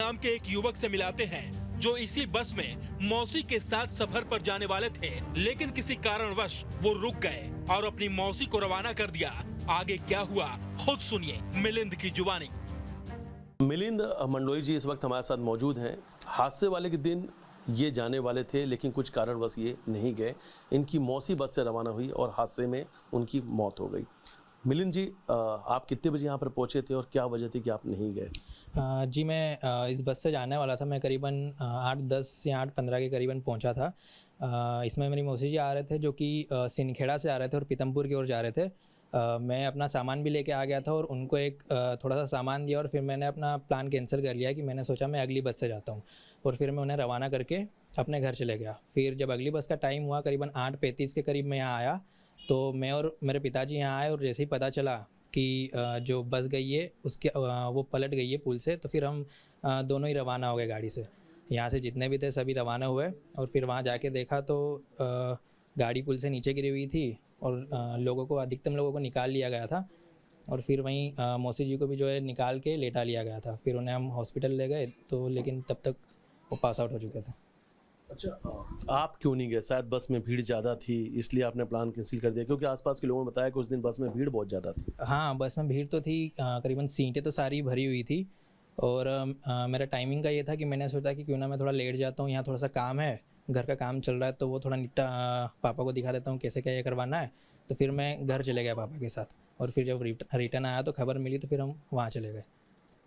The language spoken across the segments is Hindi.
नाम के एक युवक से मिलाते हैं जो इसी बस में मौसी के साथ सफर पर जाने वाले थे, लेकिन किसी कारणवश वो रुक गए और अपनी मौसी को रवाना कर दिया। आगे क्या हुआ खुद सुनिए मिलिंद की जुबानी। मिलिंद मंडोई जी इस वक्त हमारे साथ मौजूद हैं। हादसे वाले के दिन ये जाने वाले थे, लेकिन कुछ कारणवश ये नहीं गए। इनकी मौसी बस से रवाना हुई और हादसे में उनकी मौत हो गई। मिलिंद जी, आप कितने बजे यहाँ पर पहुँचे थे और क्या वजह थी कि आप नहीं गए? जी, मैं इस बस से जाने वाला था। मैं करीबन 8:10 या 8:15 के करीबन पहुंचा था। इसमें मेरी मौसी जी आ रहे थे जो कि सिनखेड़ा से आ रहे थे और पीतमपुर की ओर जा रहे थे। मैं अपना सामान भी लेके आ गया था और उनको एक थोड़ा सा सामान दिया और फिर मैंने अपना प्लान कैंसिल कर लिया कि मैंने सोचा मैं अगली बस से जाता हूँ, और फिर मैं उन्हें रवाना करके अपने घर चले गया। फिर जब अगली बस का टाइम हुआ करीबन 8:35 के करीब मैं यहाँ आया, तो मैं और मेरे पिताजी यहाँ आए और जैसे ही पता चला कि जो बस गई है उसके वो पलट गई है पुल से, तो फिर हम दोनों ही रवाना हो गए गाड़ी से। यहाँ से जितने भी थे सभी रवाना हुए और फिर वहाँ जाके देखा तो गाड़ी पुल से नीचे गिरी हुई थी और अधिकतम लोगों को निकाल लिया गया था। और फिर वहीं मौसी जी को भी जो है निकाल के लेटा लिया गया था। फिर उन्हें हम हॉस्पिटल ले गए, तो लेकिन तब तक वो पास आउट हो चुके थे। अच्छा, आप क्यों नहीं गए? शायद बस में भीड़ ज़्यादा थी इसलिए आपने प्लान कैंसिल कर दिया, क्योंकि आसपास के लोगों ने बताया कि उस दिन बस में भीड़ बहुत ज़्यादा थी। हाँ, बस में भीड़ तो थी, करीबन सीटें तो सारी भरी हुई थी। और मेरा टाइमिंग का ये था कि मैंने सोचा कि क्यों ना मैं थोड़ा लेट जाता हूँ, यहाँ थोड़ा सा काम है, घर का काम चल रहा है, तो वो थोड़ा निपटा पापा को दिखा देता हूँ कैसे क्या ये करवाना है। तो फिर मैं घर चले गया पापा के साथ, और फिर जब रिटर्न आया तो खबर मिली, तो फिर हम वहाँ चले गए।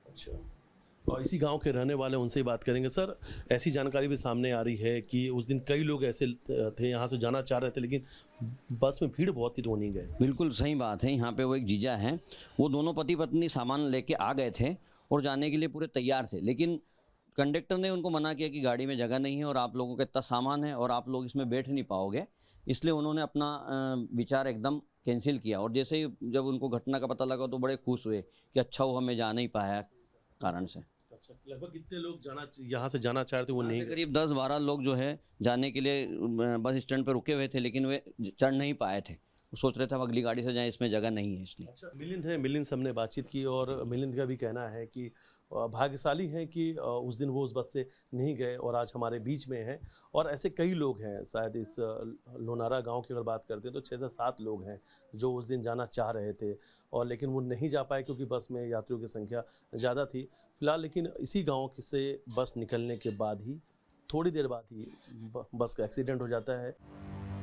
अच्छा, और इसी गांव के रहने वाले उनसे ही बात करेंगे। सर, ऐसी जानकारी भी सामने आ रही है कि उस दिन कई लोग ऐसे थे यहाँ से जाना चाह रहे थे, लेकिन बस में भीड़ बहुत थी तो नहीं गए। बिल्कुल सही बात है। यहाँ पे वो एक जीजा हैं, वो दोनों पति पत्नी सामान लेके आ गए थे और जाने के लिए पूरे तैयार थे, लेकिन कंडक्टर ने उनको मना किया कि गाड़ी में जगह नहीं है और आप लोगों का इतना सामान है और आप लोग इसमें बैठ नहीं पाओगे, इसलिए उन्होंने अपना विचार एकदम कैंसिल किया। और जैसे ही जब उनको घटना का पता लगा तो बड़े खुश हुए कि अच्छा वो हमें जा नहीं पाया कारण से। अच्छा, लगभग कितने लोग यहाँ से जाना चाह रहे थे वो नहीं गए? करीब 10-12 लोग जो है जाने के लिए बस स्टैंड पर रुके हुए थे, लेकिन वे चढ़ नहीं पाए थे। वो सोच रहे थे हम अगली गाड़ी से जाएं, इसमें जगह नहीं है इसलिए। अच्छा, मिलिंद से हमने बातचीत की और मिलिंद का भी कहना है कि भाग्यशाली हैं कि उस दिन वो उस बस से नहीं गए और आज हमारे बीच में हैं। और ऐसे कई लोग हैं, शायद इस लोनारा गांव की अगर बात करते हैं तो 6 से 7 लोग हैं जो उस दिन जाना चाह रहे थे और लेकिन वो नहीं जा पाए क्योंकि बस में यात्रियों की संख्या ज़्यादा थी। फिलहाल लेकिन इसी गाँव से बस निकलने के बाद ही थोड़ी देर बाद ही बस का एक्सीडेंट हो जाता है।